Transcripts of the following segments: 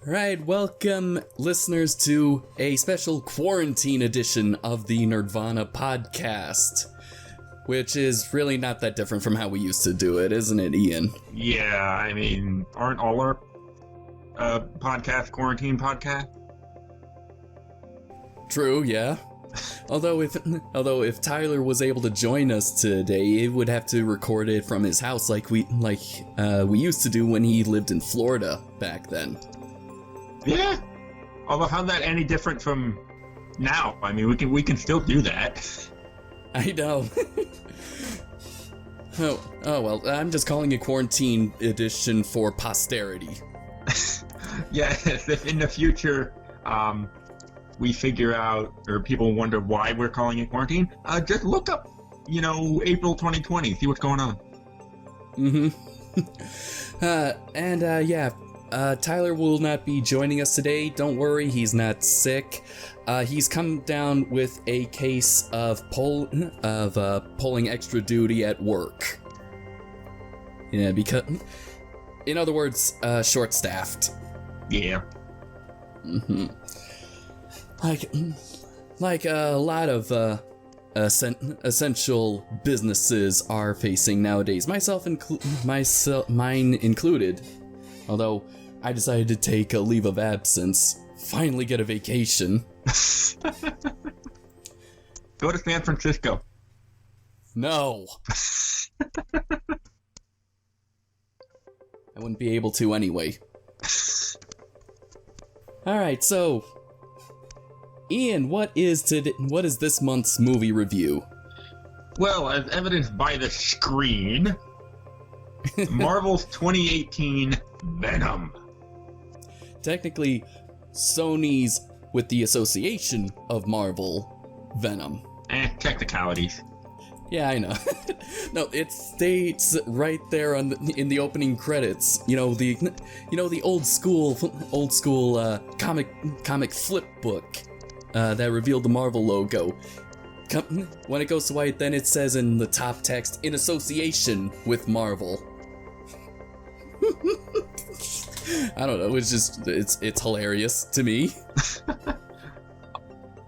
Right, welcome listeners to a special quarantine edition of the Nerdvana podcast, which is really not that different from how we used to do it, isn't it, Ian? Yeah, I mean, aren't all our podcasts quarantine podcasts? True, yeah. Although if Tyler was able to join us today, it would have to record it from his house like we used to do when he lived in Florida back then. Yeah. Although how's that any different from now? I mean, we can still do that. I know. Oh well, I'm just calling it quarantine edition for posterity. Yes, if in the future we figure out, or people wonder why we're calling it quarantine, just look up, April 2020, see what's going on. Tyler will not be joining us today. Don't worry, he's not sick. He's come down with a case of pulling extra duty at work. Yeah, because, in other words, short-staffed. Yeah. Like a lot of essential businesses are facing nowadays, mine included. Although I decided to take a leave of absence, finally get a vacation. Go to San Francisco. No. I wouldn't be able to anyway. Alright, so Ian, what is this month's movie review? Well, as evidenced by the screen, Marvel's 2018 Venom. Technically, Sony's with the association of Marvel Venom. Technicalities. Yeah, I know. No, it states right there in the opening credits. The old school comic flip book that revealed the Marvel logo. When it goes to white, then it says in the top text, "In association with Marvel." I don't know. It's hilarious to me.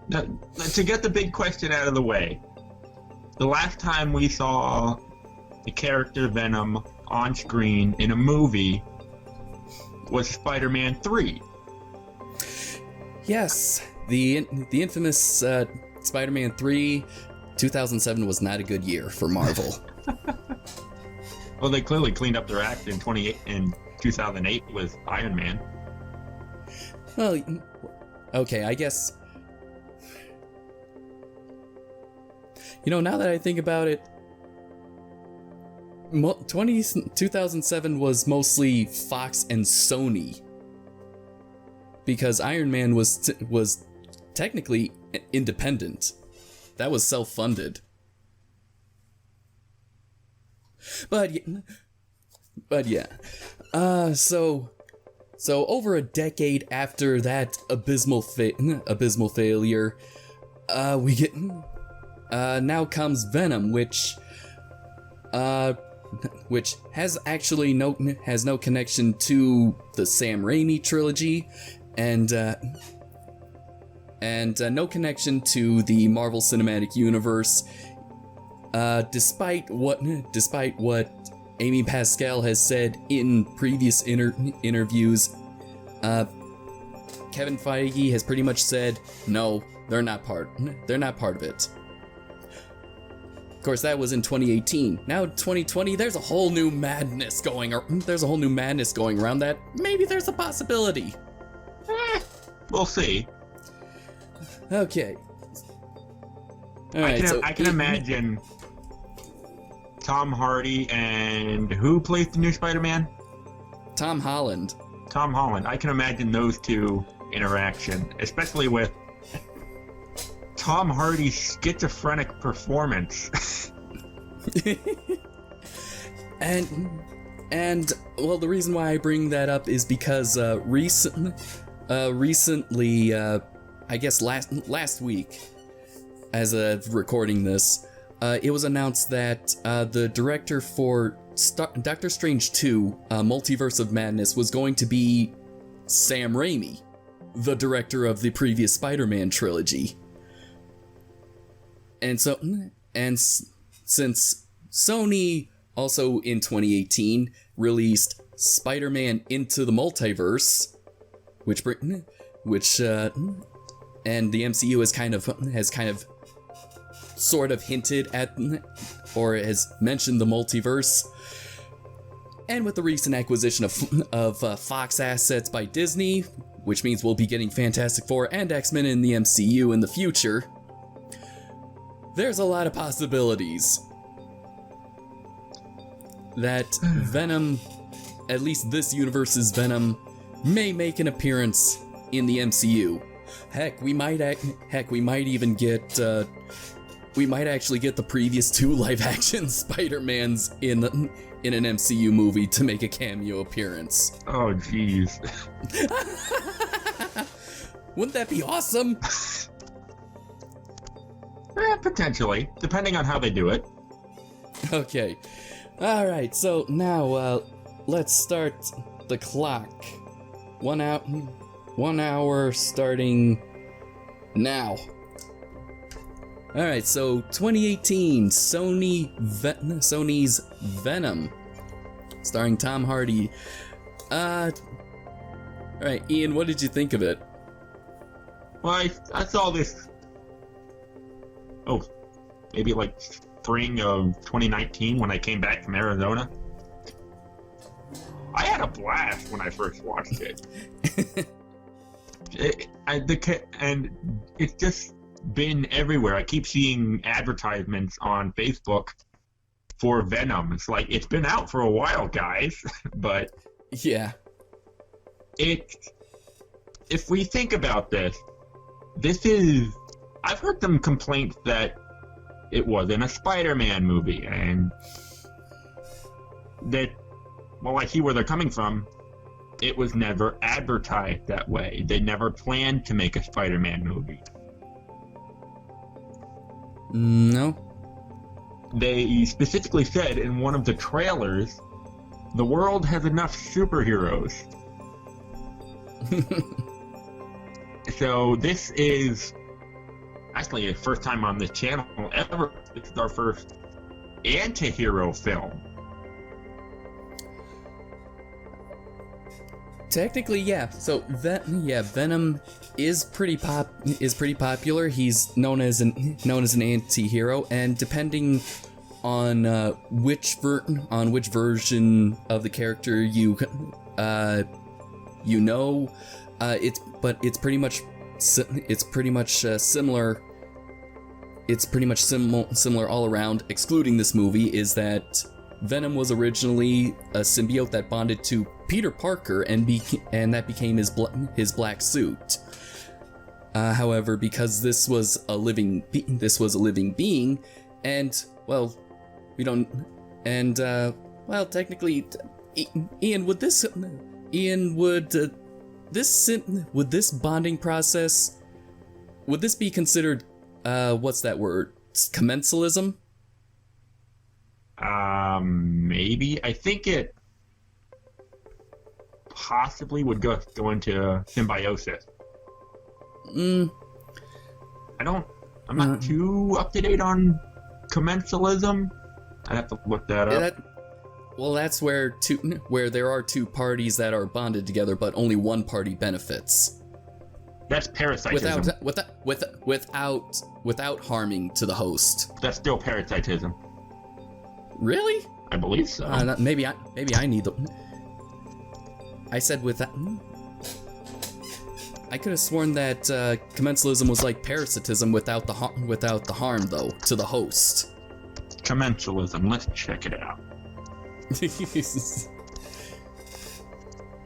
Now, to get the big question out of the way, the last time we saw the character Venom on screen in a movie was Spider-Man 3. Yes, the infamous Spider-Man 3. 2007 was not a good year for Marvel. Well, they clearly cleaned up their act in 2008 with Iron Man. Well, okay, I guess. Now that I think about it, 2007 was mostly Fox and Sony. Because Iron Man was technically independent. That was self-funded. But yeah. So over a decade after that abysmal failure, we get now comes Venom, which has actually no connection to the Sam Raimi trilogy, and no connection to the Marvel Cinematic Universe. Despite what Amy Pascal has said in previous interviews, Kevin Feige has pretty much said, no, they're not part of it. Of course, that was in 2018. Now 2020, there's a whole new madness going around that maybe there's a possibility. We'll see. Okay. All right, I can imagine Tom Hardy and who plays the new Spider-Man? Tom Holland. Tom Holland. I can imagine those two interaction, especially with Tom Hardy's schizophrenic performance. And well, the reason why I bring that up is because recently, I guess last week, as of recording this, it was announced that the director for Doctor Strange 2, Multiverse of Madness, was going to be Sam Raimi, the director of the previous Spider-Man trilogy. And since Sony also in 2018 released Spider-Man Into the Multiverse, which and the MCU has kind of sort of hinted at or has mentioned the multiverse. And with the recent acquisition of Fox assets by Disney, which means we'll be getting Fantastic Four and X-Men in the MCU in the future, there's a lot of possibilities that Venom, at least this universe's Venom, may make an appearance in the MCU. Heck, we might even get we might actually get the previous 2 live-action Spider-Mans in an MCU movie to make a cameo appearance. Oh, jeez. Wouldn't that be awesome? Potentially, depending on how they do it. Okay. Alright, so now, let's start the clock. 1 hour starting now. Alright, so 2018, Sony's Venom, starring Tom Hardy. Alright, Ian, what did you think of it? Well, I saw this, maybe like spring of 2019 when I came back from Arizona. I had a blast when I first watched it. And it's just been everywhere. I keep seeing advertisements on Facebook for Venom. It's like, it's been out for a while, guys, but yeah, if we think about this is, I've heard some complaints that it wasn't a Spider-Man movie, and that, well, I see where they're coming from. It was never advertised that way. They never planned to make a Spider-Man movie. No. They specifically said in one of the trailers, the world has enough superheroes. So this is actually the first time on this channel ever. This is our first anti-hero film. Technically, yeah. So Venom is pretty popular. He's known as an anti-hero, and depending on which version of the character it's pretty much similar. It's pretty much similar all around, excluding this movie, is that Venom was originally a symbiote that bonded to Peter Parker and that became his black suit. However, because this was a living being, and well, we don't, and well, technically, Ian, would this bonding process, would this be considered what's that word? Commensalism? Maybe. I think it possibly would go into symbiosis. I'm not too up to date on commensalism. I'd have to look that up. That's where there are 2 parties that are bonded together, but only one party benefits. That's parasitism. Without harming to the host. That's still parasitism. Really? I believe so. Maybe I need the. I said with that. I could have sworn that commensalism was like parasitism without the harm though to the host. Commensalism. Let's check it out.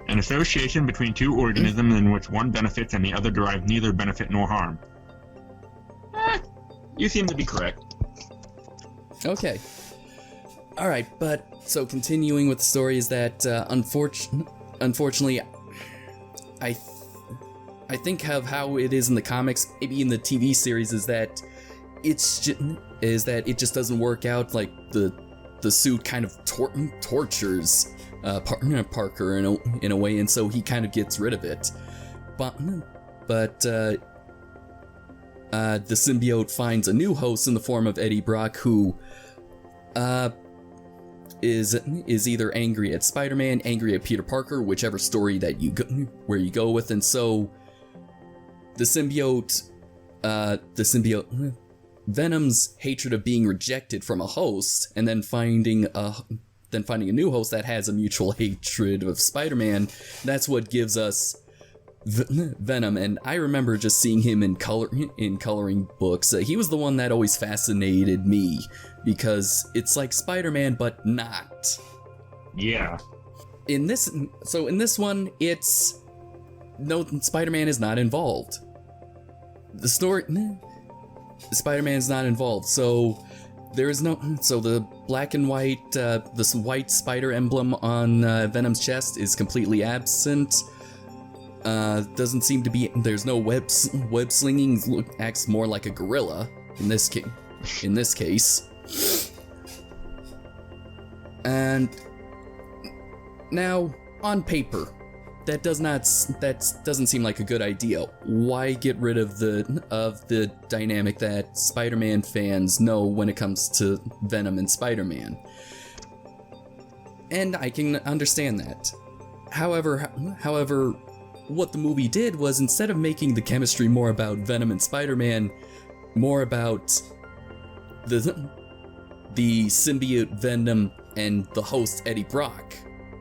An association between 2 organisms in which one benefits and the other derives neither benefit nor harm. You seem to be correct. Okay. Alright, but so continuing with the story is that unfortunately, I think of how it is in the comics, maybe in the TV series, is that it just doesn't work out. Like the the suit kind of tortures Parker in a way, and so he kind of gets rid of it. But the symbiote finds a new host in the form of Eddie Brock, who is either angry at Spider-Man, angry at Peter Parker, whichever story that where you go with, and so the symbiote Venom's hatred of being rejected from a host, and then finding a new host that has a mutual hatred of Spider-Man, that's what gives us Venom. And I remember just seeing him in coloring books. He was the one that always fascinated me, because it's like Spider-Man but not. Yeah. In this one, it's no, Spider-Man is not involved. The story, Spider-Man is not involved, so there is no. So the black and white, this white spider emblem on Venom's chest is completely absent. Doesn't seem to be. There's no web slinging. Acts more like a gorilla in this case. And now, on paper, that doesn't seem like a good idea. Why get rid of the dynamic that Spider-Man fans know when it comes to Venom and Spider-Man? And I can understand that. However, what the movie did was, instead of making the chemistry more about Venom and Spider-Man, more about the symbiote Venom and the host Eddie Brock,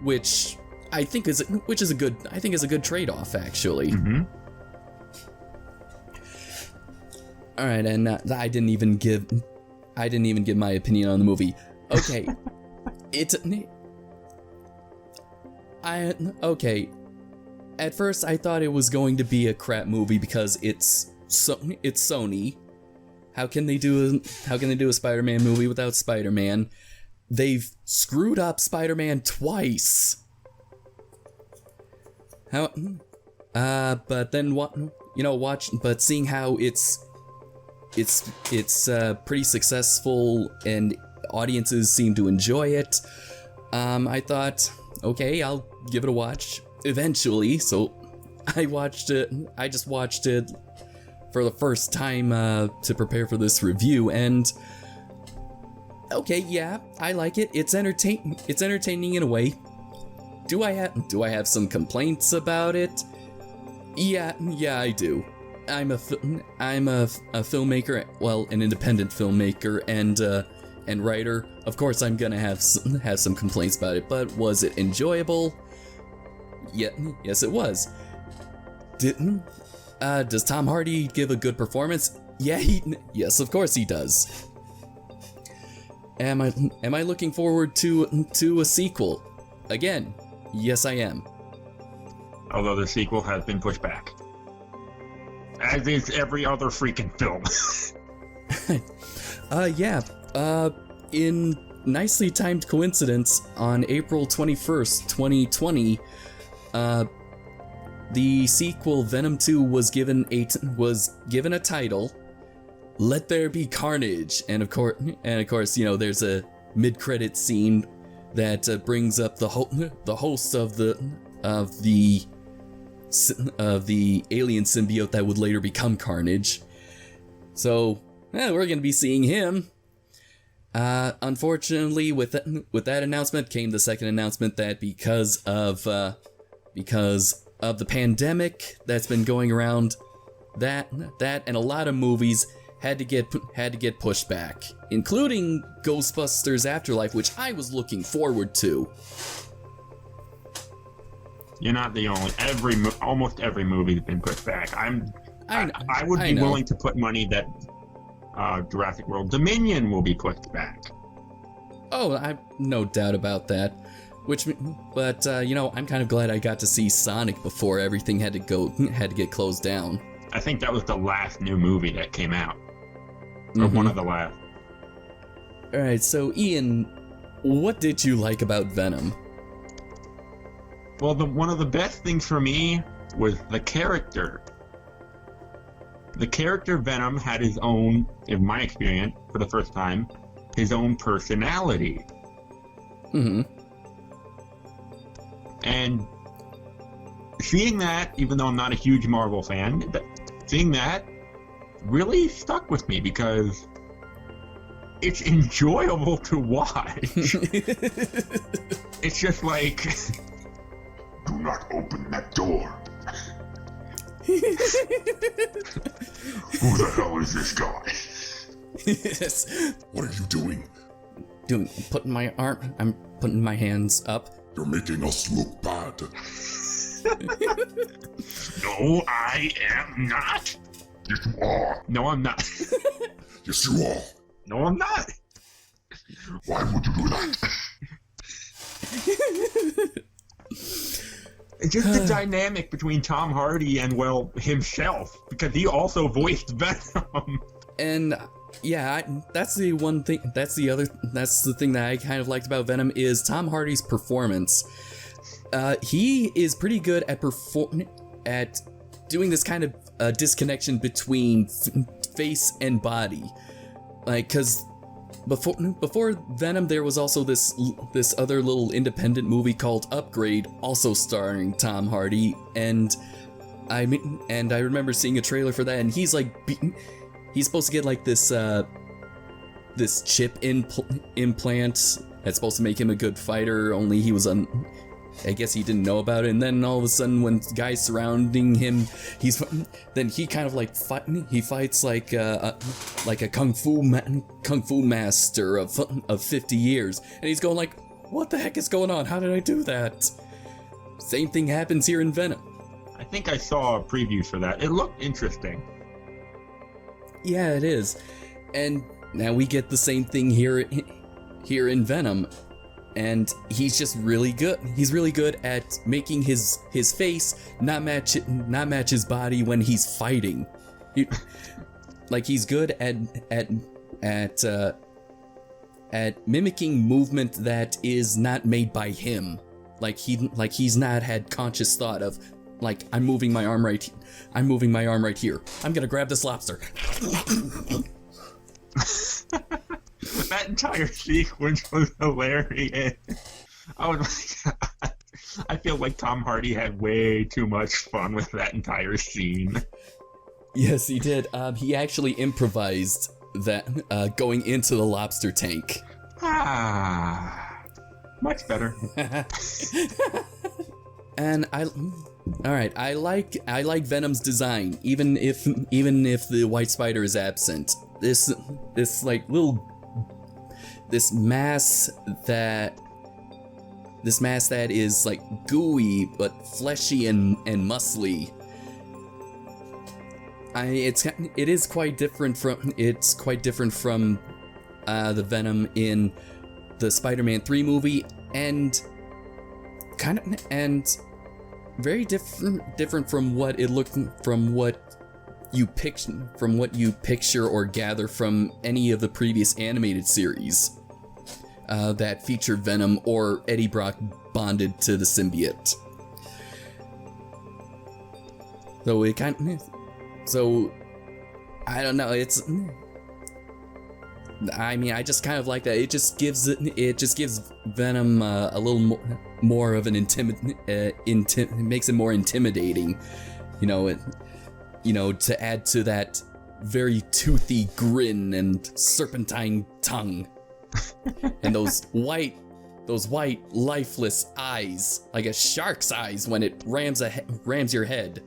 which I think is a good trade-off, actually. Mm-hmm. All right, and I didn't even give my opinion on the movie. Okay, At first, I thought it was going to be a crap movie because it's Sony. How can they do a Spider-Man movie without Spider-Man? They've screwed up Spider-Man twice. But then but seeing how it's pretty successful and audiences seem to enjoy it, I thought, okay, I'll give it a watch eventually. So I just watched it for the first time to prepare for this review, and okay, yeah, I like it. It's entertaining in a way. Do I have some complaints about it? Yeah, I do. I'm a filmmaker, well, an independent filmmaker and writer. Of course, I'm gonna have some complaints about it. But was it enjoyable? Yeah, yes, it was. Does Tom Hardy give a good performance? Yeah, yes, of course he does. Am I looking forward to a sequel? Again, yes, I am. Although the sequel has been pushed back, as is every other freaking film. In nicely timed coincidence, on April 21st, 2020, the sequel Venom 2 was given a title, Let There Be Carnage, and of course, there's a mid-credit scene that brings up the host of the alien symbiote that would later become Carnage. So, we're gonna be seeing him. Unfortunately, with that announcement came the second announcement that because of the pandemic that's been going around, that and a lot of movies had to get pushed back, including Ghostbusters Afterlife, which I was looking forward to. You're not the only. Almost every movie's been pushed back. I would be willing to put money that Jurassic World Dominion will be pushed back. Oh, I've no doubt about that. But I'm kind of glad I got to see Sonic before everything had to get closed down. I think that was the last new movie that came out, or one of the last. All right, so Ian, what did you like about Venom? Well, one of the best things for me was the character. The character Venom had his own, in my experience, for the first time, his own personality. Mm-hmm. And seeing that, even though I'm not a huge Marvel fan, seeing that really stuck with me because it's enjoyable to watch. It's just like, Do not open that door. Who the hell is this guy? Yes. What are you doing? I'm putting my hands up. You're making us look bad. no, I am not. Yes, you are. No, I'm not. Yes, you are. No, I'm not. Why would you do that? It's just the dynamic between Tom Hardy and, well, himself, because he also voiced Venom. And yeah, that's the one thing. That's the thing that I kind of liked about Venom is Tom Hardy's performance. He is pretty good at doing this kind of disconnection between face and body, like because before Venom there was also this other little independent movie called Upgrade, also starring Tom Hardy, and I remember seeing a trailer for that, and he's like he's supposed to get like this chip implant that's supposed to make him a good fighter, only he was I guess he didn't know about it, and then all of a sudden, when guys surrounding him, then he kind of like fights like a kung fu master of 50 years, and he's going like, what the heck is going on? How did I do that? Same thing happens here in Venom. I think I saw a preview for that. It looked interesting. Yeah, it is, and now we get the same thing here in Venom. And he's just really good. He's really good at making his face not match his body when he's fighting. He's good at mimicking movement that is not made by him. He's not had conscious thought of, like, I'm moving my arm right here. I'm gonna grab this lobster. That entire sequence was hilarious. Oh my god. I feel like Tom Hardy had way too much fun with that entire scene. Yes, he did. He actually improvised that going into the lobster tank. Much better. And I like Venom's design, even if the White Spider is absent. This mass that is like gooey but fleshy and muscly. It is quite different from the Venom in the Spider-Man 3 movie, and very different from what it looked from what you picture or gather from any of the previous animated series that featured Venom or Eddie Brock bonded to the symbiote. So I don't know. I just kind of like that. It just gives Venom a little more of an it makes it more intimidating. To add to that very toothy grin and serpentine tongue, and those white, lifeless eyes, like a shark's eyes when it rams your head,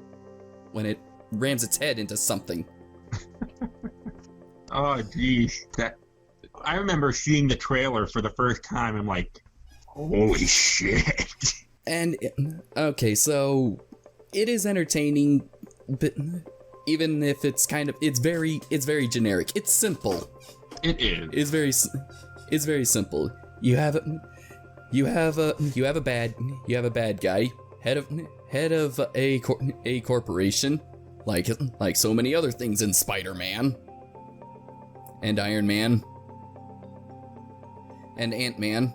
when it rams its head into something. Oh, geez. I remember seeing the trailer for the first time. I'm like, holy shit. And okay, so it is entertaining, but even if it's very generic. It's simple. It is. It's very simple. You have a bad guy, head of a corporation, like so many other things in Spider-Man, and Iron Man, and Ant-Man,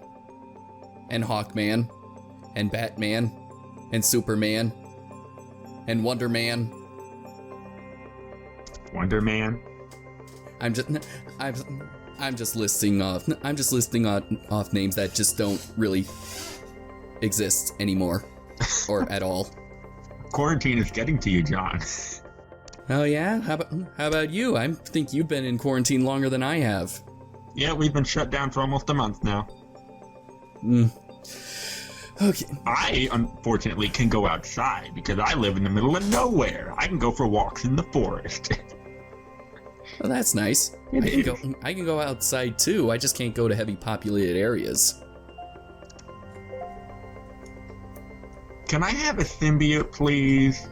and Hawkman, and Batman, and Superman, and Wonder Man. Wonder Man? I'm just listing off names that just don't really exist anymore, or at all. Quarantine is getting to you, John. Oh yeah? How about you? I think you've been in quarantine longer than I have. Yeah, we've been shut down for almost a month now. Okay. I, unfortunately, can go outside because I live in the middle of nowhere. I can go for walks in the forest. Well, that's nice. I can go outside too. I just can't go to heavy populated areas. Can I have a symbiote, please?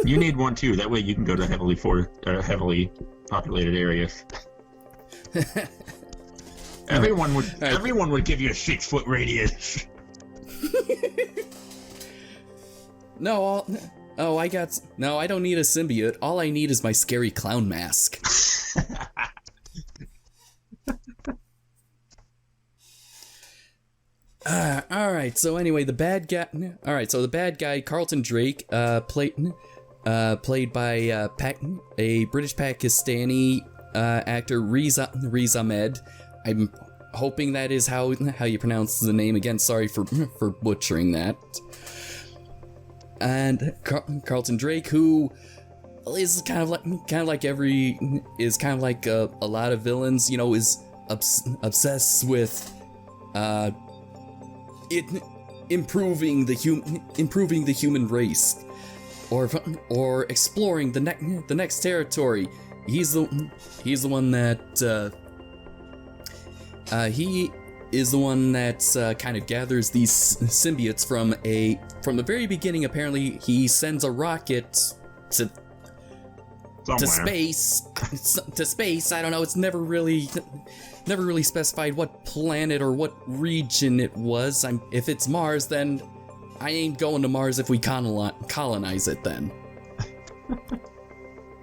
You need one too. That way you can go to heavily populated areas. Everyone would give you a 6-foot radius. No, I don't need a symbiote. All I need is my scary clown mask. Alright, so anyway, the bad guy, Carlton Drake, played by a British Pakistani actor, Riz Ahmed. I'm hoping that is how you pronounce the name again. Sorry for butchering that. And Carlton Drake, who is kind of like a lot of villains, you know, is obsessed with improving the human race, or exploring the next territory. He's the one that he is the one that kind of gathers these symbiotes from the very beginning. Apparently, he sends a rocket to space. I don't know. It's never really specified what planet or what region it was. If it's Mars, then I ain't going to Mars if we colonize it then.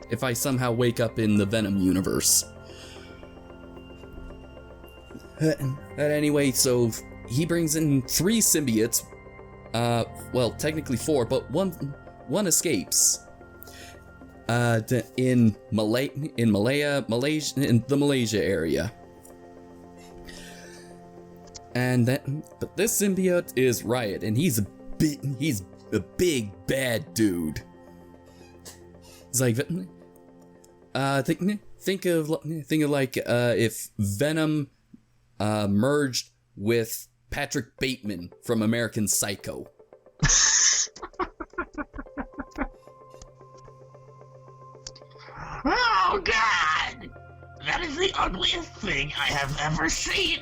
If I somehow wake up in the Venom universe. But anyway, so he brings in 3 symbiotes. Well, technically 4, but one escapes. In the Malaysia area. But this symbiote is Riot, and he's a big bad dude. It's like, think of like if Venom merged with Patrick Bateman from American Psycho. Oh God! That is the ugliest thing I have ever seen.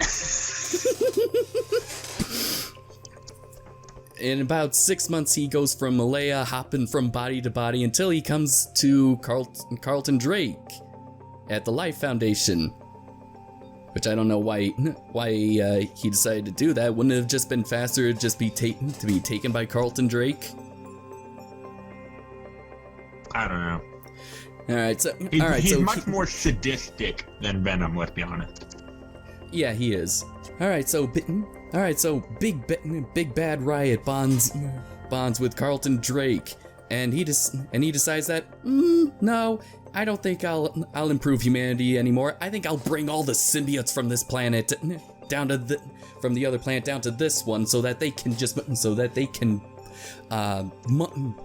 In about 6 months, he goes from Malaya, hopping from body to body, until he comes to Carlton Drake at the Life Foundation. Which I don't know why he decided to do that. Wouldn't it have just been faster to just be taken by Carlton Drake? I don't know. Alright, so he's much more sadistic than Venom, let's be honest. Yeah, he is. Alright, so big bad Riot bonds with Carlton Drake, and he decides that no, I don't think I'll improve humanity anymore. I think I'll bring all the symbiotes from this planet from the other planet down to this one, so that they can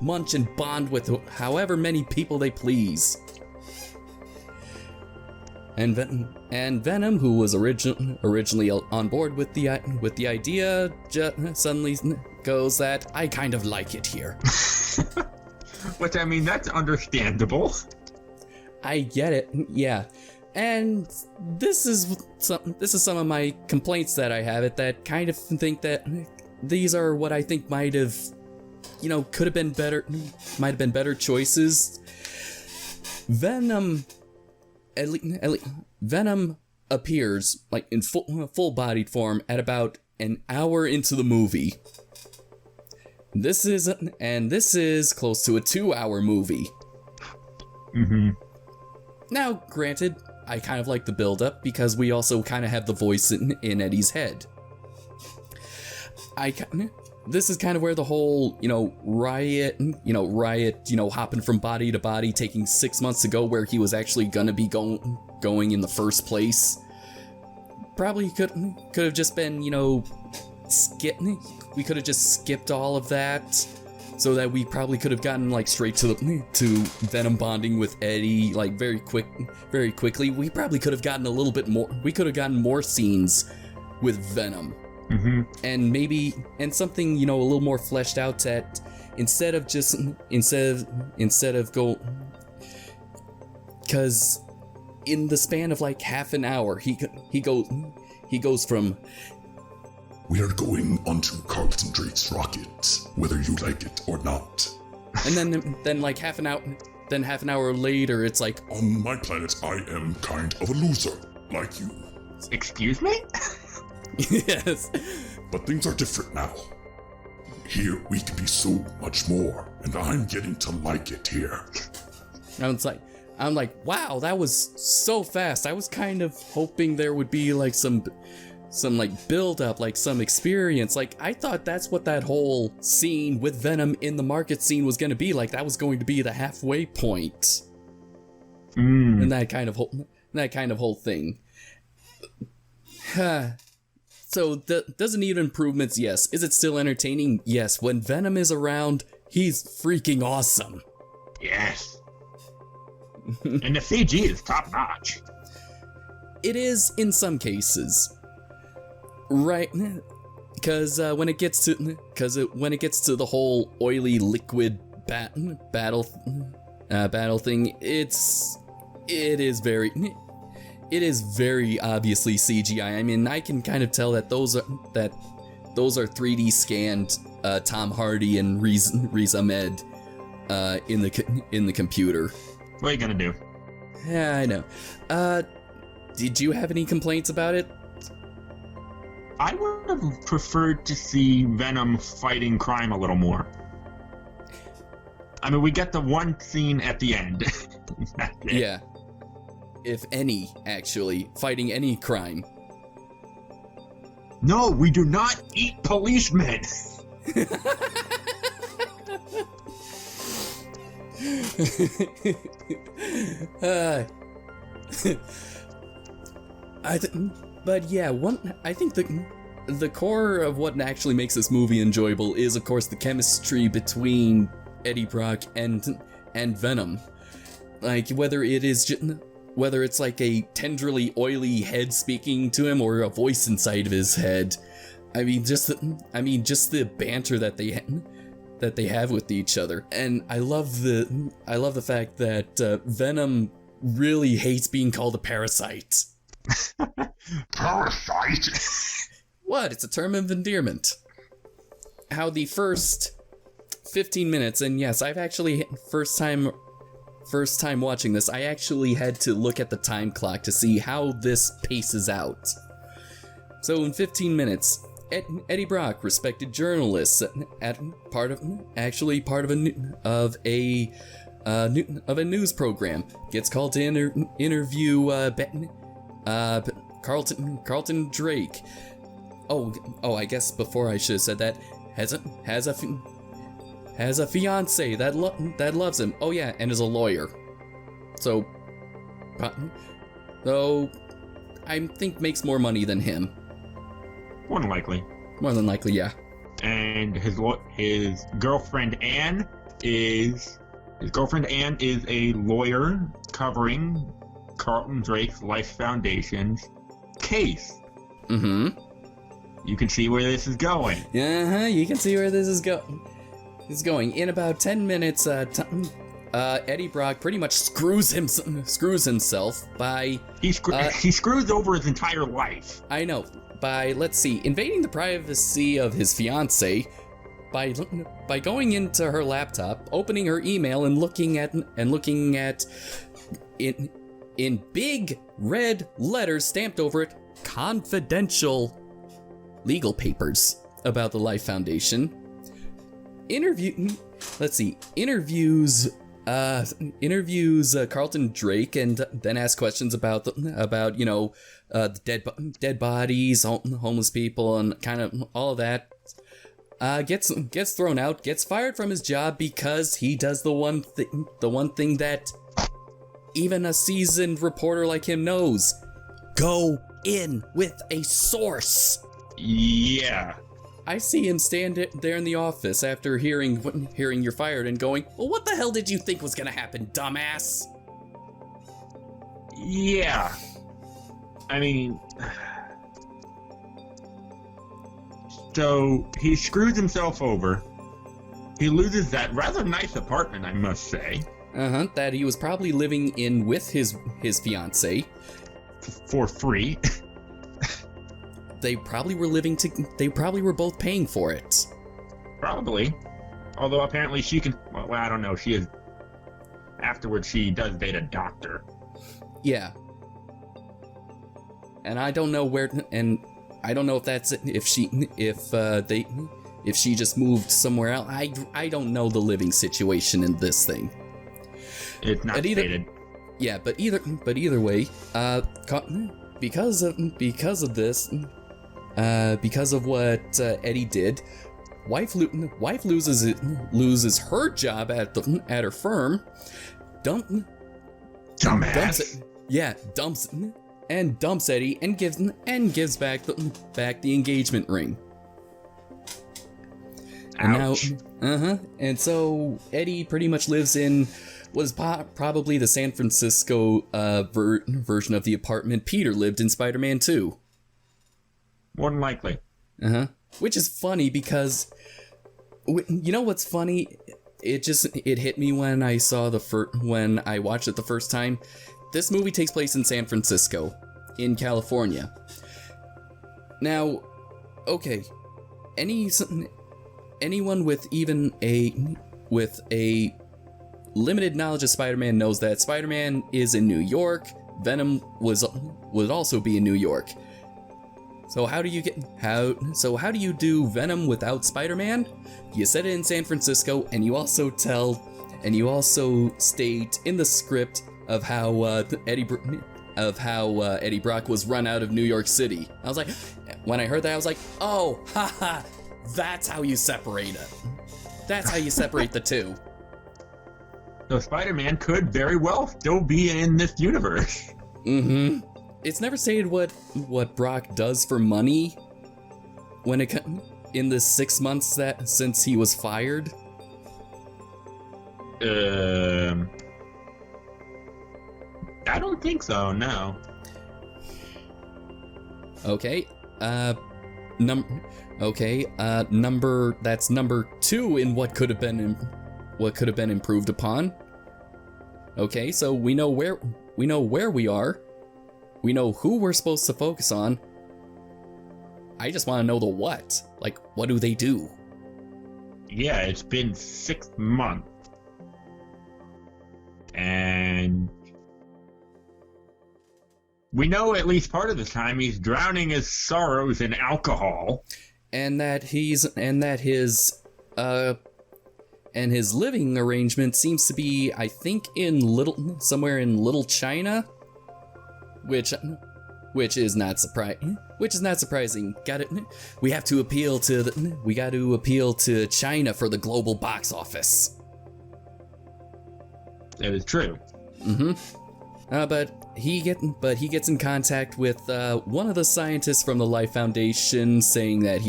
munch and bond with however many people they please. And Venom, who was originally on board with the idea, suddenly goes that I kind of like it here. Which, I mean, that's understandable. I get it, yeah. And this is some of my complaints that I have that kind of think that these are what I think might have been better choices. Venom appears like in full-bodied form at about an hour into the movie. This is close to a 2-hour movie. Mm-hmm. Now, granted, I kind of like the build-up because we also kind of have the voice in Eddie's head. I this is kind of where the whole, riot, hopping from body to body, taking 6 months to go where he was actually gonna be going in the first place. Probably could have just been, we could have just skipped all of that, so that we probably could have gotten like straight to Venom bonding with Eddie like very quickly. We probably could have gotten a little bit more. We could have gotten more scenes with Venom, and something a little more fleshed out. That instead of go, because in the span of like half an hour, he goes from, We are going onto Carlton Drake's rocket, whether you like it or not. and then like half an hour later, it's like, On my planet, I am kind of a loser, like you. Excuse me? yes. But things are different now. Here, we can be so much more, and I'm getting to like it here. I'm like, wow, that was so fast. I was kind of hoping there would be like some like build up, like some experience. Like I thought that's what that whole scene with Venom in the market scene was going to be like. That was going to be the halfway point. And that kind of whole thing. So does it need improvements? Yes. Is it still entertaining? Yes. When Venom is around, he's freaking awesome. Yes. And the CG is top notch. It is in some cases. Right, because when it gets to the whole oily liquid battle thing, it is very obviously CGI. I mean, I can kind of tell that those are 3D scanned Tom Hardy and Riz Ahmed in the computer. What are you gonna do? Yeah, I know. Did you have any complaints about it? I would have preferred to see Venom fighting crime a little more. I mean, we get the one scene at the end. That's it. Yeah. If any, actually, fighting any crime. No, we do not eat policemen. But yeah, I think the core of what actually makes this movie enjoyable is, of course, the chemistry between Eddie Brock and Venom. Like whether it's like a tenderly oily head speaking to him or a voice inside of his head. I mean, just the banter that they have with each other, and I love the fact that Venom really hates being called a parasite. Parasite? What? It's a term of endearment. How the first 15 minutes, and yes, I've actually, first time watching this, I actually had to look at the time clock to see how this paces out. So in 15 minutes, Eddie Brock, respected journalist, part of a news program, gets called to interview Carlton Drake. Oh, I guess before I should have said that, has a fiance that loves him. Oh yeah, and is a lawyer. So I think makes more money than him. More than likely. More than likely, yeah. And his girlfriend Anne is a lawyer covering Carlton Drake's Life Foundation's case. Mm-hmm. You can see where this is going. You can see where this is going. In about 10 minutes, Eddie Brock pretty much screws himself by... He screws over his entire life. I know. By, let's see, invading the privacy of his fiancée, by going into her laptop, opening her email, and looking at in big red letters stamped over it, confidential legal papers about the Life Foundation. Interviews Carlton Drake, and then ask questions about the dead bodies, homeless people, and kind of all of that. gets thrown out, gets fired from his job because he does the one thing that even a seasoned reporter like him knows. Go in with a source. Yeah. I see him stand there in the office after hearing you're fired and going, well, what the hell did you think was gonna happen, dumbass? Yeah. I mean... So, he screws himself over. He loses that rather nice apartment, I must say. That he was probably living in with his fiancée. For free. They probably were both paying for it. Probably. Although apparently she can... Well, I don't know. She is... Afterwards, she does date a doctor. Yeah. And I don't know where... And I don't know if that's... If she just moved somewhere else. I don't know the living situation in this thing. It's not stated. Yeah, but either way, because of this, because of what Eddie did, wife loses her job at her firm. Dumps Eddie and gives back the engagement ring. Ouch. And now, and so Eddie pretty much lives in was probably the San Francisco version of the apartment Peter lived in Spider-Man 2. More than likely. Which is funny because, you know what's funny? It hit me when I saw when I watched it the first time. This movie takes place in San Francisco, in California. Now, okay, anyone with even a limited knowledge of Spider-Man knows that Spider-Man is in New York. Venom would also be in New York. So how do you do Venom without Spider-Man? You set it in San Francisco, and you also state in the script of how Eddie Brock was run out of New York City. I was like, when I heard that, I was like, oh, haha, that's how you separate it. That's how you separate the two. So Spider-Man could very well still be in this universe. It's never stated what Brock does for money in the 6 months since he was fired. I don't think so, no. Okay. That's number 2 in what could have been improved upon. Okay, so we know where we are. We know who we're supposed to focus on. I just want to know the what. Like, what do they do? Yeah, it's been 6 months. And we know at least part of the time he's drowning his sorrows in alcohol. And that his living arrangement seems to be, I think, somewhere in Little China, which is not surprising. Got it. We got to appeal to China for the global box office. That is true. But he gets in contact with one of the scientists from the Life Foundation, saying that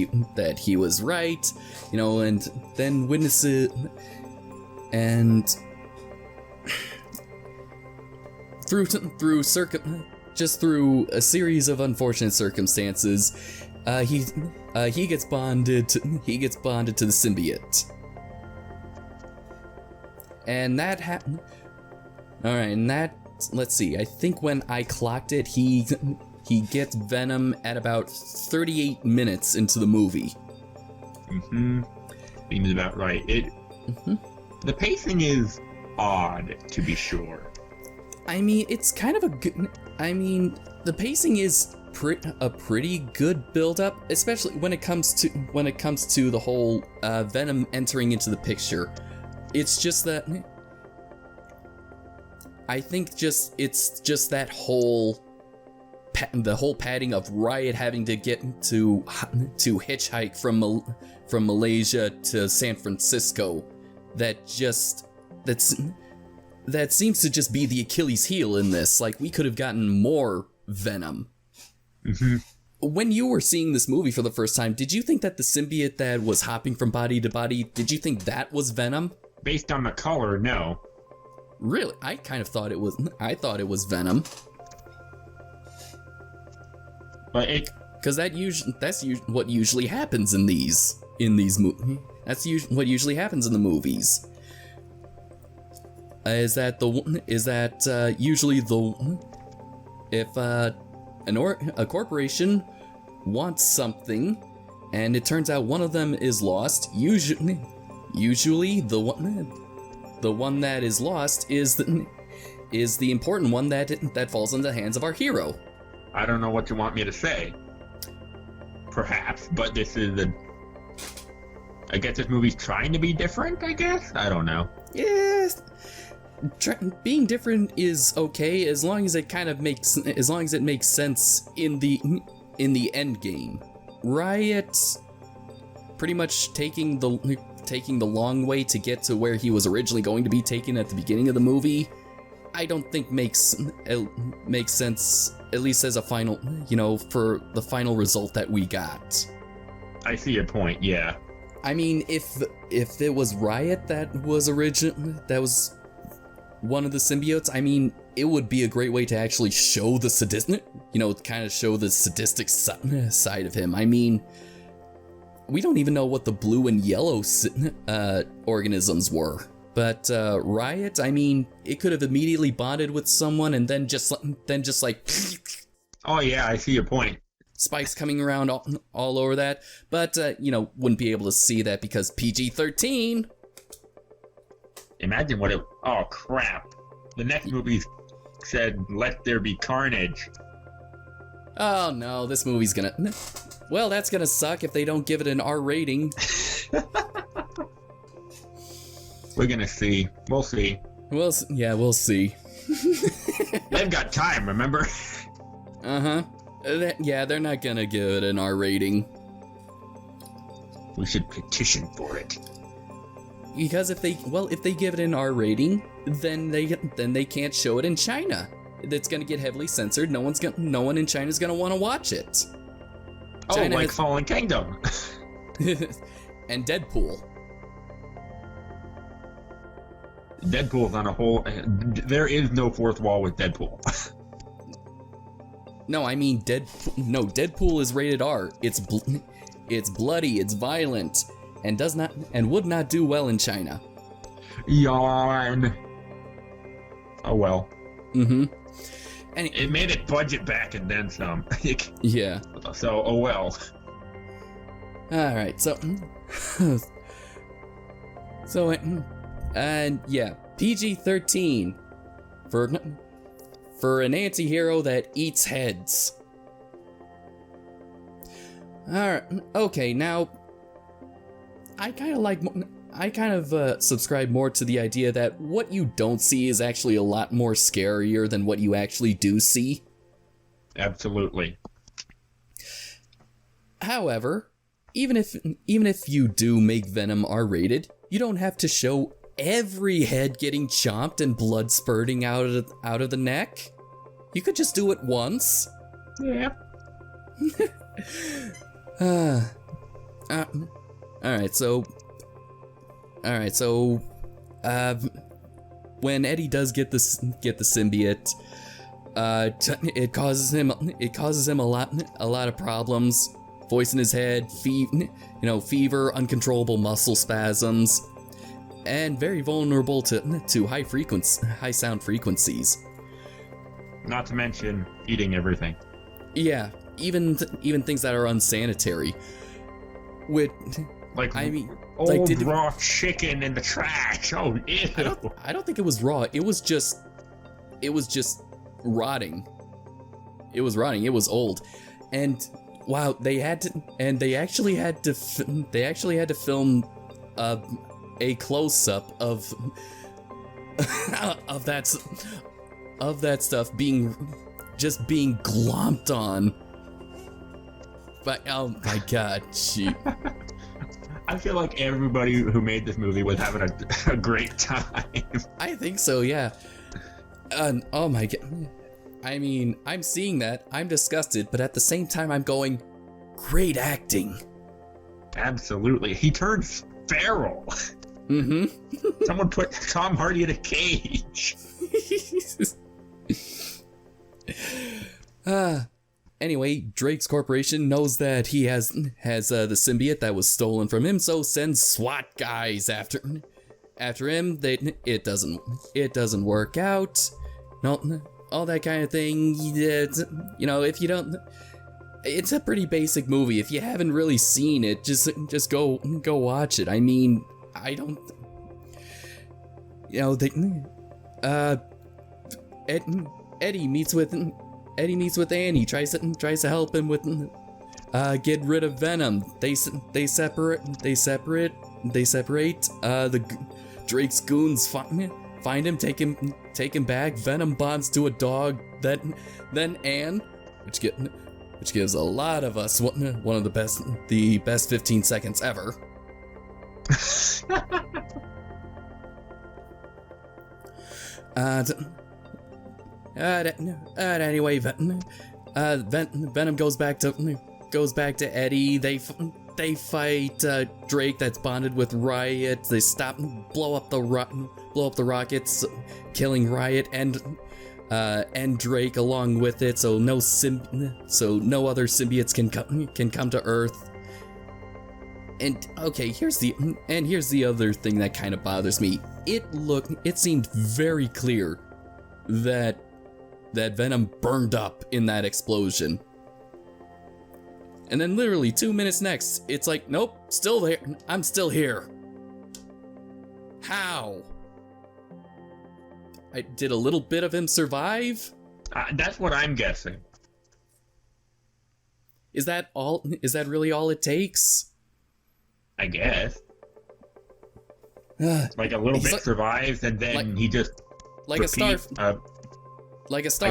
he was right, and then witnesses and through a series of unfortunate circumstances, he gets bonded to the symbiote, and that happened. All right, and that. Let's see, I think when I clocked it, he gets Venom at about 38 minutes into the movie. Seems about right. The pacing is odd, to be sure. I mean, it's kind of the pacing is a pretty good build-up, especially when it comes to the whole Venom entering into the picture. It's just that I think it's just that whole the whole padding of Riot having to get to hitchhike from Malaysia to San Francisco, that seems to just be the Achilles heel in this. Like, we could have gotten more Venom. Mm-hmm. When you were seeing this movie for the first time, did you think that the symbiote that was hopping from body to body, did you think that was Venom? Based on the color, no. Really? I kind of thought it was. I thought it was Venom. But because that's what usually happens in these movies. That's what usually happens in the movies. Usually if a corporation wants something and it turns out one of them is lost, usually the one that is lost is the important one that falls into the hands of our hero. I don't know what you want me to say. Perhaps, but this is I guess this movie's trying to be different, I guess? I don't know. Yes. Being different is okay as long as it makes sense in the end game. Riot pretty much taking the long way to get to where he was originally going to be taken at the beginning of the movie, I don't think makes sense, at least as a final, for the final result that we got. I see your point, yeah. I mean, if it was Riot that was one of the symbiotes, I mean, it would be a great way to actually show the sadistic, kind of show the sadistic side of him. I mean, we don't even know what the blue and yellow organisms were. But Riot, I mean, it could have immediately bonded with someone and then just like... Oh yeah, I see your point. Spikes coming around all over that. But, wouldn't be able to see that because PG-13... Imagine what it... Oh, crap. The next movie said, let there be carnage. Oh, no, this movie's gonna... Well, that's gonna suck if they don't give it an R rating. We're gonna see. We'll see. We'll see. They've got time, remember? Uh-huh. Yeah, they're not gonna give it an R rating. We should petition for it. Because if they give it an R rating, then they can't show it in China. It's gonna get heavily censored. No one in China's gonna want to watch it. China like Fallen Kingdom. And Deadpool. Deadpool's on a whole... There is no fourth wall with Deadpool. No, I mean Deadpool is rated R. It's bloody, it's violent, and would not do well in China. Yarn. Oh well. Mm-hmm. And it made it budget back and then some. Yeah. So, oh well. Alright, and yeah, PG-13 for an anti-hero that eats heads. Alright, okay, now I kind of subscribe more to the idea that what you don't see is actually a lot more scarier than what you actually do see. Absolutely. However, even if you do make Venom R-rated, you don't have to show every head getting chomped and blood spurting out of the neck. You could just do it once. Yeah. Alright, so when Eddie does get the symbiote, it causes him a lot of problems. Voice in his head, fever, uncontrollable muscle spasms, and very vulnerable to high sound frequencies. Not to mention eating everything. Yeah, even things that are unsanitary. Old raw chicken in the trash. Oh, ew. I don't think it was raw. It was just rotting. It was rotting. It was old, and wow, they actually had to film a close-up of that stuff being just being glomped on. But oh my god, shoot. I feel like everybody who made this movie was having a great time. I think so, yeah. Oh my god. I mean, I'm seeing that, I'm disgusted, but at the same time I'm going, great acting. Absolutely. He turns feral. Mm-hmm. Someone put Tom Hardy in a cage. Anyway, Drake's corporation knows that he has the symbiote that was stolen from him, so sends SWAT guys after him. It doesn't work out. No, all that kind of thing. You know, if you don't, it's a pretty basic movie. If you haven't really seen it, just go watch it. I mean, I don't, you know, Eddie meets with Annie, tries to help him with get rid of Venom. They separate. The Drake's goons find him, take him back. Venom bonds to a dog. Then Anne, which gives a lot of us one of the best 15 seconds ever. Anyway, Venom goes back to Eddie. They fight Drake that's bonded with Riot. They blow up the rockets, killing Riot and Drake along with it. So no other symbiotes can come to Earth. And okay, here's the other thing that kind of bothers me. It seemed very clear that Venom burned up in that explosion. And then literally 2 minutes next, it's like, nope, still there. I'm still here. How? Did a little bit of him survive? That's what I'm guessing. Is that all? Is that really all it takes? I guess. Like a little bit survives, and then he just like a starfish. I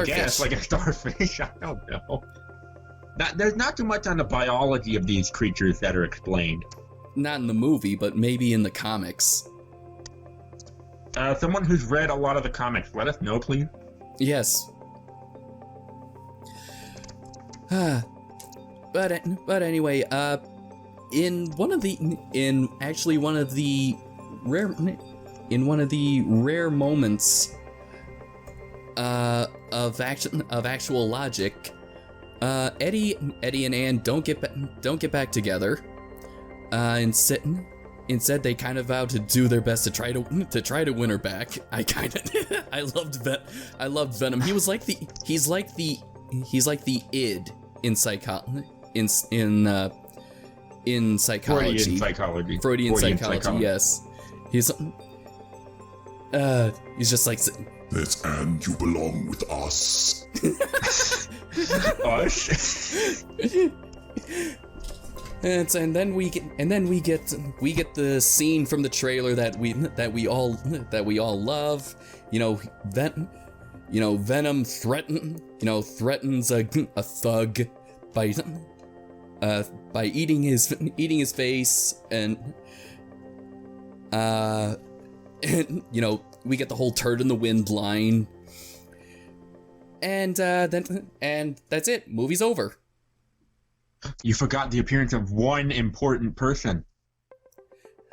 guess, like a starfish. I don't know. There's not too much on the biology of these creatures that are explained. Not in the movie, but maybe in the comics. Someone who's read a lot of the comics, let us know, please. Yes. But anyway, in one of the rare moments of actual logic, Eddie and Anne don't get back together. Instead, they kind of vow to do their best to try to win her back. I loved Venom. He's like the id in psychology. Freudian psychology. Yes. He's just like, Let's Anne, you belong with us. Us. And then we get the scene from the trailer that we all love. Venom threatens a thug by eating his face, and we get the whole turd in the wind line, and that's it. Movie's over. You forgot the appearance of one important person.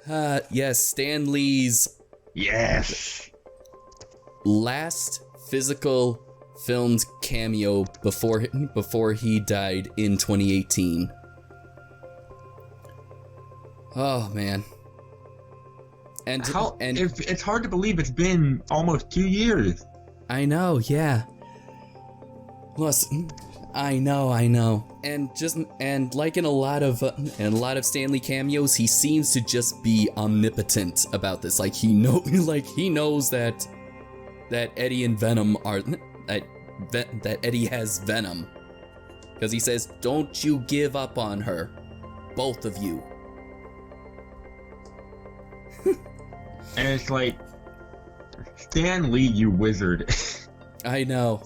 Yes, Stan Lee's last physical filmed cameo before he died in 2018. Oh man. And it's hard to believe it's been almost 2 years. I know, yeah. Listen, I know. And like in a lot of Stan Lee cameos, he seems to just be omnipotent about this. Like he knows that Eddie and Venom are that Eddie has Venom, because he says, "Don't you give up on her, both of you." And it's like, Stan Lee, you wizard. I know.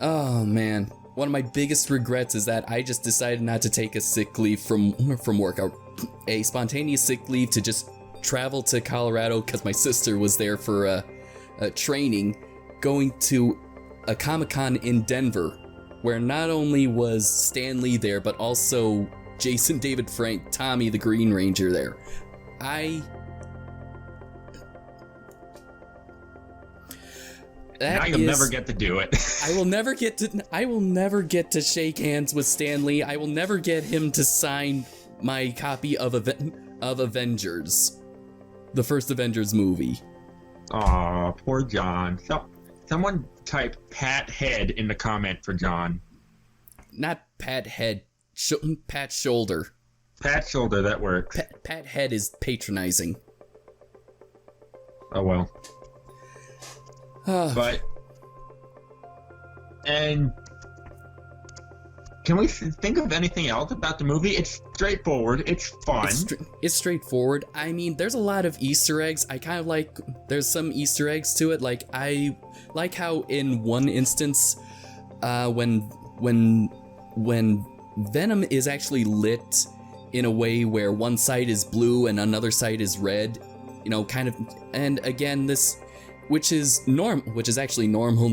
Oh man, one of my biggest regrets is that I just decided not to take a sick leave from work, a spontaneous sick leave to just travel to Colorado because my sister was there for a training, going to a Comic-Con in Denver, where not only was Stan Lee there, but also Jason David Frank, Tommy the Green Ranger there. Now you'll never get to do it. I will never get to shake hands with Stan Lee. I will never get him to sign my copy of Avengers, the first Avengers movie. Aw, poor John. Someone type Pat Head in the comment for John. Not Pat Head, Pat Shoulder. Pat Shoulder, that works. Pat Head is patronizing. Oh well. But, and can we think of anything else about the movie? It's straightforward. It's fun. It's straightforward. I mean, there's a lot of Easter eggs. I kind of like, there's some Easter eggs to it. Like, I like how in one instance, when Venom is actually lit in a way where one side is blue and another side is red, you know, kind of, and again, which is actually normal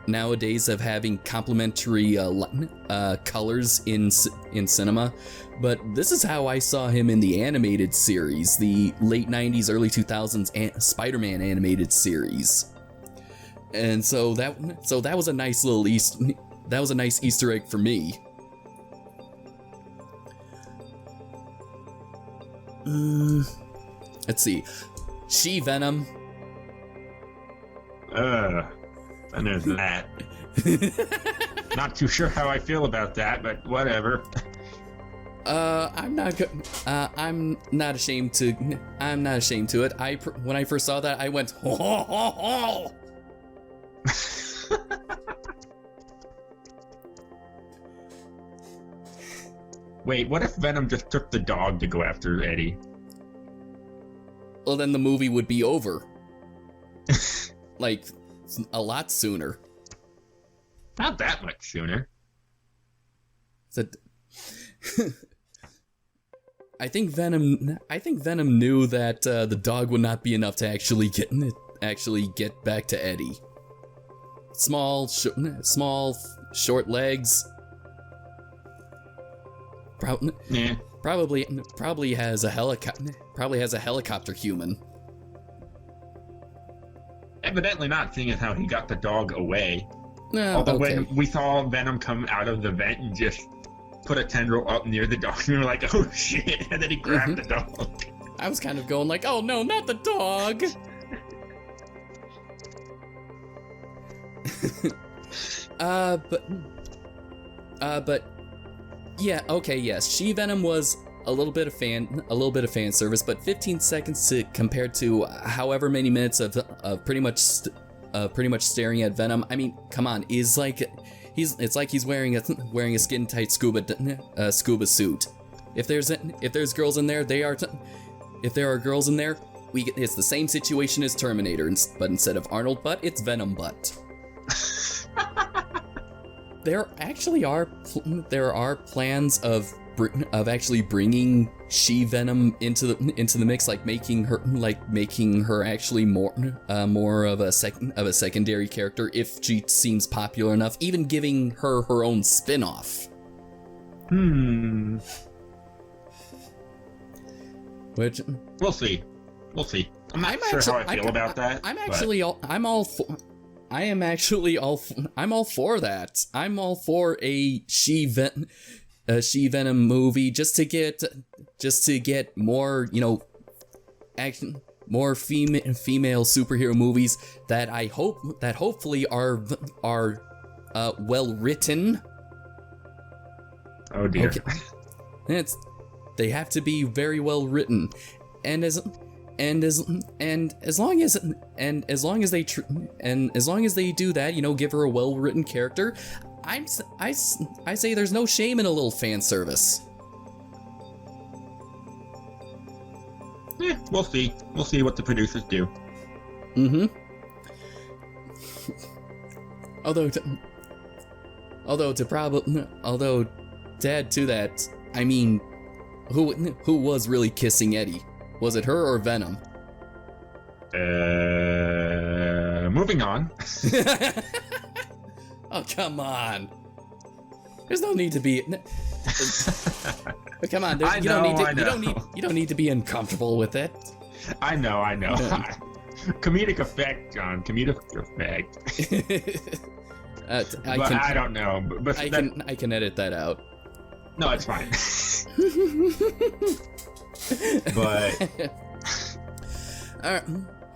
nowadays of having complementary colors in cinema. But this is how I saw him in the animated series, the late 90s, early 2000s Spider-Man animated series. And so that was a nice little Easter egg for me. Let's see. She-Venom. And there's that. Not too sure how I feel about that, but whatever. I'm not ashamed to it. When I first saw that, I went, ho, ho, ho, ho. Wait, what if Venom just took the dog to go after Eddie? Well, then the movie would be over. Like, a lot sooner. Not that much sooner. I think Venom knew that the dog would not be enough to actually get back to Eddie. Small, short legs. Probably has a helicopter human. Evidently not, seeing as how he got the dog away. Although when we saw Venom come out of the vent and just put a tendril up near the dog, we were like, oh shit, and then he grabbed the dog. I was kind of going like, oh no, not the dog! But yeah, okay, yes, She-Venom was a little bit of fan service, but 15 seconds compared to however many minutes of pretty much staring at Venom. I mean, come on, it's like he's wearing a skin tight scuba suit. If there's girls in there, if there are girls in there, it's the same situation as Terminator, but instead of Arnold Butt, it's Venom Butt. There are plans of actually bringing She-Venom into the mix, like making her actually more of a secondary character if she seems popular enough, even giving her own spin-off. Which we'll see. I'm not sure how I feel about that. I'm all for that. I'm all for a She-Venom movie just to get more, action, more female superhero movies that hopefully are well written. Oh dear. Okay. They have to be very well written, and as long as they do that, give her a well written character, I say there's no shame in a little fan service. Yeah, we'll see. We'll see what the producers do. Although to add to that, I mean, who was really kissing Eddie? Was it her or Venom? Moving on. Oh, come on. There's no need to be. Come on, you don't need to be uncomfortable with it. I know. Comedic effect, John. Comedic effect. I don't know. But I can edit that out. No, it's fine. But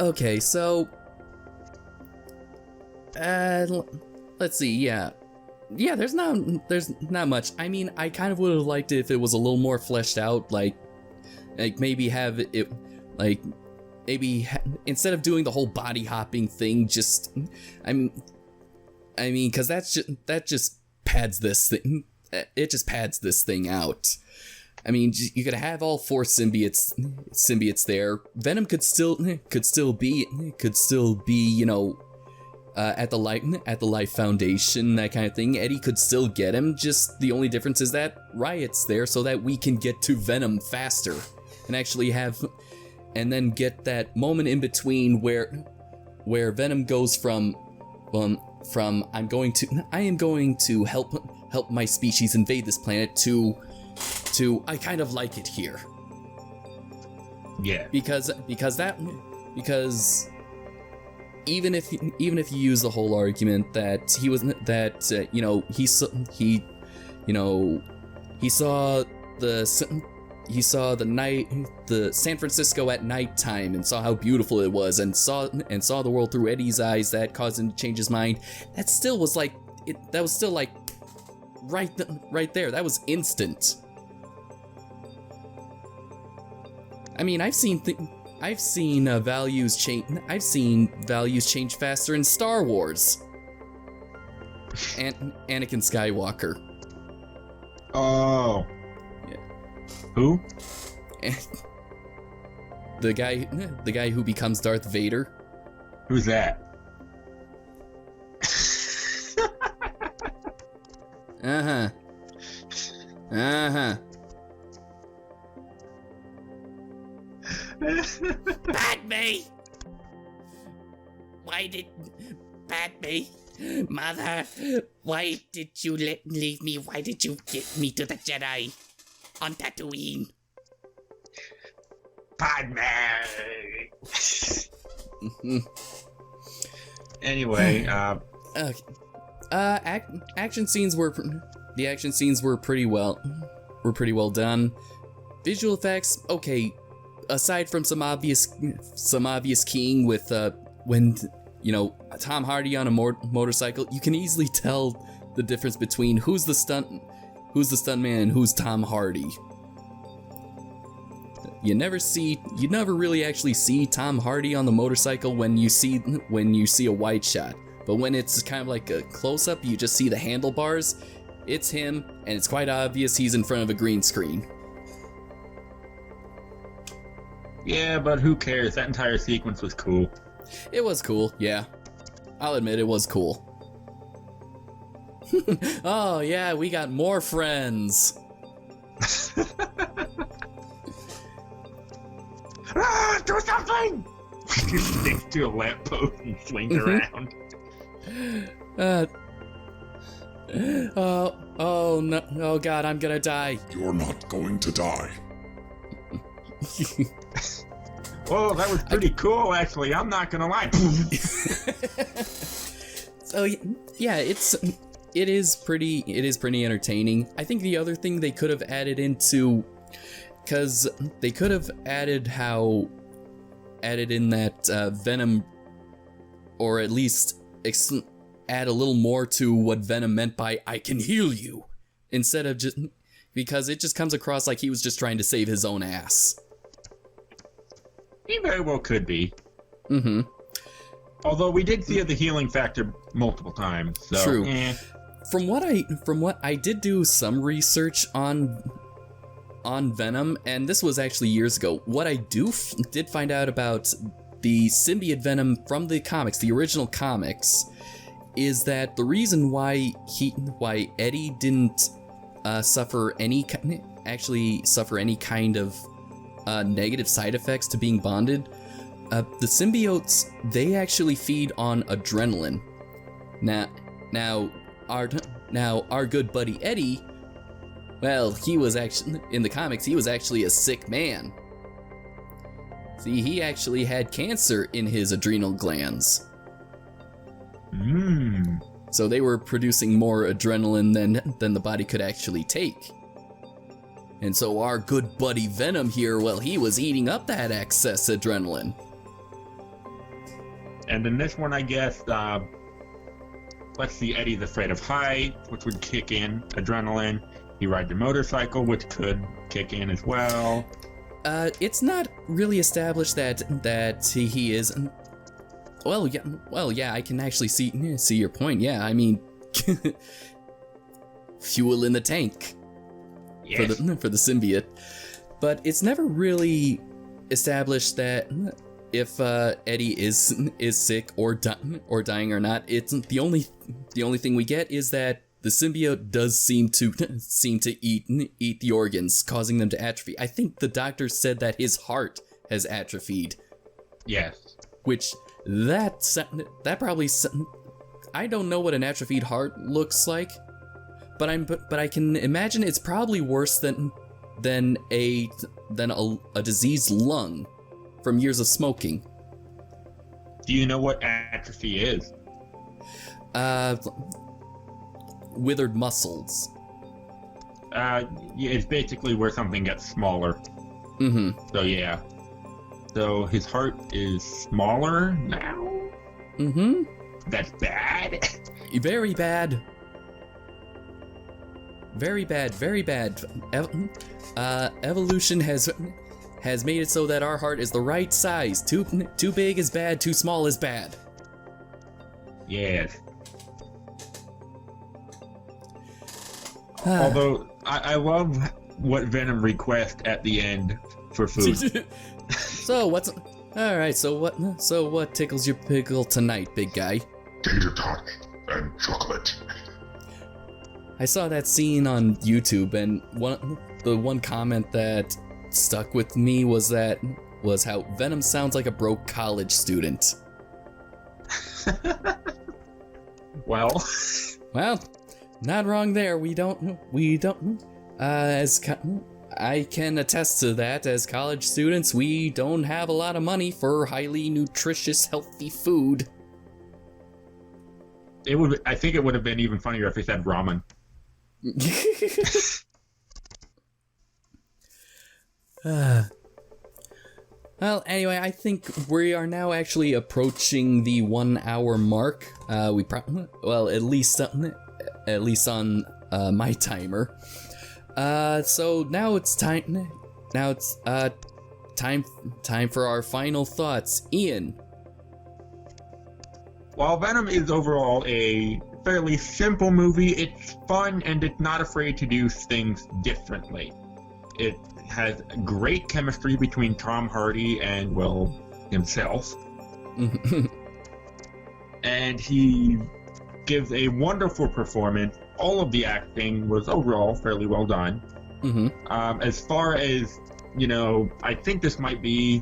okay, so let's see. Yeah, there's not much. I mean, I kind of would have liked it if it was a little more fleshed out, like maybe have it like instead of doing the whole body hopping thing, just I mean, because that just pads this thing. It just pads this thing out. I mean, you could have all 4 symbiotes there. Venom could still be, you know, at the Life Foundation, that kind of thing. Eddie could still get him. Just the only difference is that Riot's there, so that we can get to Venom faster, and actually and then get that moment in between where Venom goes from I am going to help my species invade this planet to I kind of like it here. Yeah. Because even if you use the whole argument that he saw the San Francisco at nighttime and saw how beautiful it was and saw the world through Eddie's eyes, that caused him to change his mind. That still was like right there. That was instant. I mean, I've seen values change. I've seen values change faster in Star Wars. And Anakin Skywalker. Oh. Yeah. Who? The guy who becomes Darth Vader. Who's that? Uh-huh. Padme! Padme? Mother, why did you leave me? Why did you get me to the Jedi on Tatooine? Padme! Anyway, action scenes were pretty well done. Visual effects, okay. Aside from some obvious keying with when Tom Hardy on a motorcycle, you can easily tell the difference between who's the stuntman and who's Tom Hardy. You never really actually see Tom Hardy on the motorcycle when you see a wide shot. But when it's kind of like a close-up, you just see the handlebars. It's him, and it's quite obvious he's in front of a green screen. Yeah, but who cares? That entire sequence was cool. It was cool, yeah. I'll admit it was cool. Oh, yeah, we got more friends. Do something! He sticks to a lamppost and swings around. Oh no! Oh God, I'm gonna die. You're not going to die. Whoa, that was pretty cool, actually. I'm not gonna lie. So yeah, it is pretty entertaining. I think the other thing they could have added into, because they could have added in that Venom, or at least add a little more to what Venom meant by "I can heal you," instead of just, because it just comes across like he was just trying to save his own ass. He very well could be. Mm-hmm. Although we did see the healing factor multiple times. So, true. From what I did do some research on Venom, and this was actually years ago. What I did find out about the symbiote Venom from the comics, the original comics, is that the reason why Eddie didn't suffer any kind of negative side effects to being bonded, the symbiotes, they actually feed on adrenaline. Now our good buddy Eddie, well, he was actually, in the comics, he was actually a sick man. See, he actually had cancer in his adrenal glands. So they were producing more adrenaline than the body could actually take. And so our good buddy Venom here, well, he was eating up that excess adrenaline. And in this one, I guess, let's see, Eddie's afraid of heights, which would kick in adrenaline. He rides a motorcycle, which could kick in as well. It's not really established that he is. Well, yeah, I can actually see your point. Yeah, I mean, fuel in the tank. Yes. For the symbiote, but it's never really established that if Eddie is sick or dying or not. It's the only thing we get is that the symbiote does seem to eat the organs, causing them to atrophy. I think the doctor said that his heart has atrophied. Yes. Which that probably, I don't know what an atrophied heart looks like. But I can imagine it's probably worse than a diseased lung from years of smoking. Do you know what atrophy is? Withered muscles. Yeah, it's basically where something gets smaller. Mm-hmm. So yeah. So his heart is smaller now? Mm-hmm. That's bad? Very bad. Very bad, very bad. Evolution has made it so that our heart is the right size. Too big is bad, too small is bad. Yes. Although, I love what Venom requests at the end for food. So what tickles your pickle tonight, big guy? Tater tot and chocolate. I saw that scene on YouTube, and the one comment that stuck with me was how Venom sounds like a broke college student. Well, not wrong there. We don't. I can attest to that. As college students, we don't have a lot of money for highly nutritious, healthy food. I think it would have been even funnier if he said ramen. Well, anyway, I think we are now actually approaching the 1 hour mark. At least on my timer. So now it's time. Now it's time for our final thoughts. Ian. While Venom is overall a fairly simple movie, it's fun and it's not afraid to do things differently. It has great chemistry between Tom Hardy and, well, himself. And he gives a wonderful performance. All of the acting was overall fairly well done. As far as, I think this might be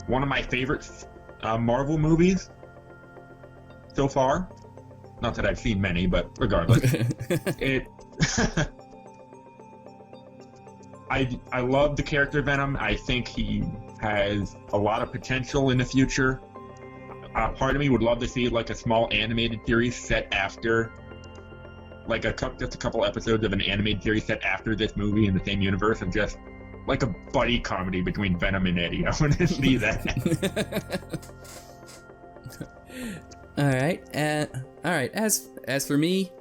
one of my favorite Marvel movies so far. Not that I've seen many, but regardless. I love the character Venom. I think he has a lot of potential in the future. Part of me would love to see like a small animated series set after, like just a couple episodes of an animated series set after this movie in the same universe, of just like a buddy comedy between Venom and Eddie. I want to see that. All right. As for me,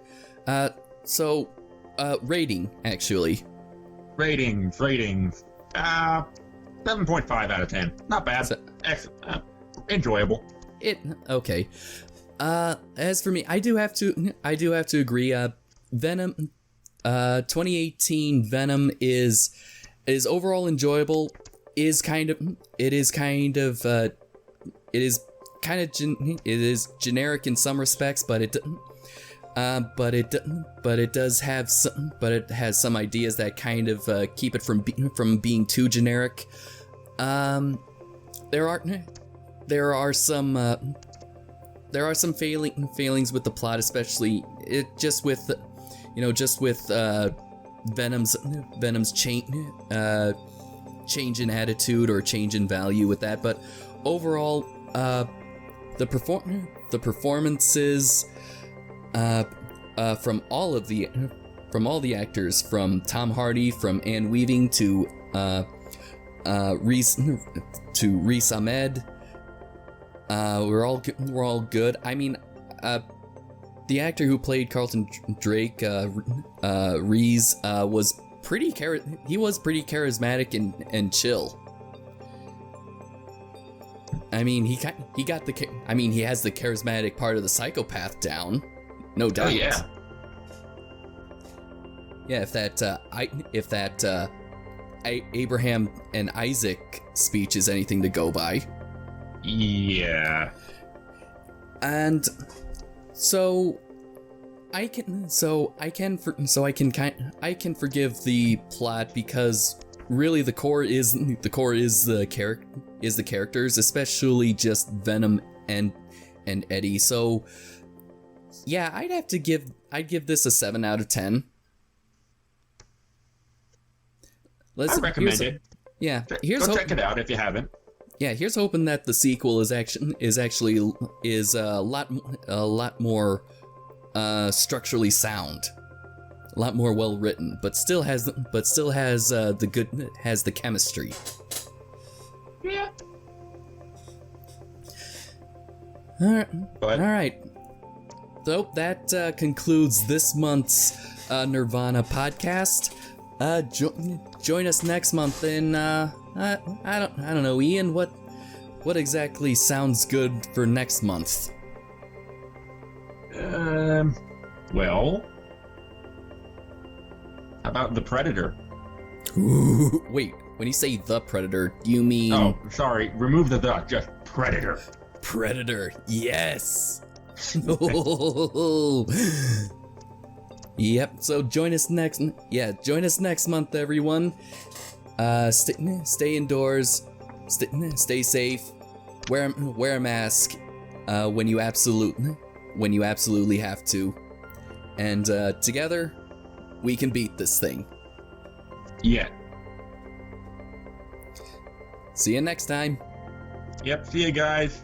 rating actually. Ratings. 7.5 out of 10. Not bad. Enjoyable. Okay. As for me, I do have to agree. Venom, 2018 Venom is overall enjoyable. It is it is generic in some respects, but it has some ideas that kind of keep it from being too generic. There are some failings with the plot, especially with Venom's change in attitude or change in value with that. But overall, the performances from all the actors, from Tom Hardy, from Anne Weaving to Riz Ahmed, we're all good. I mean, the actor who played Carlton Drake, Reese, was pretty charismatic and chill. I mean, he has the charismatic part of the psychopath down, no doubt. Oh yeah. Yeah, if that Abraham and Isaac speech is anything to go by. Yeah. And so I can forgive the plot, because really the core is the characters, especially just Venom and Eddie. So yeah, I'd give this a 7 out of 10. I recommend it. Yeah, Go check it out if you haven't. Yeah, here's hoping that the sequel is actually a lot more structurally sound, a lot more well written, but still has the chemistry. Yeah. All right. So that concludes this month's Nerdvana podcast. Join us next month in I don't know, Ian, what exactly sounds good for next month? Well, how about The Predator? Ooh, wait, when you say The Predator, do you mean... Oh, sorry, remove the just Predator. Predator, yes! Yep, so join us next month, everyone. Stay indoors, stay safe, wear a mask when you absolutely have to, and together we can beat this thing. Yeah. See you next time. Yep, see you guys.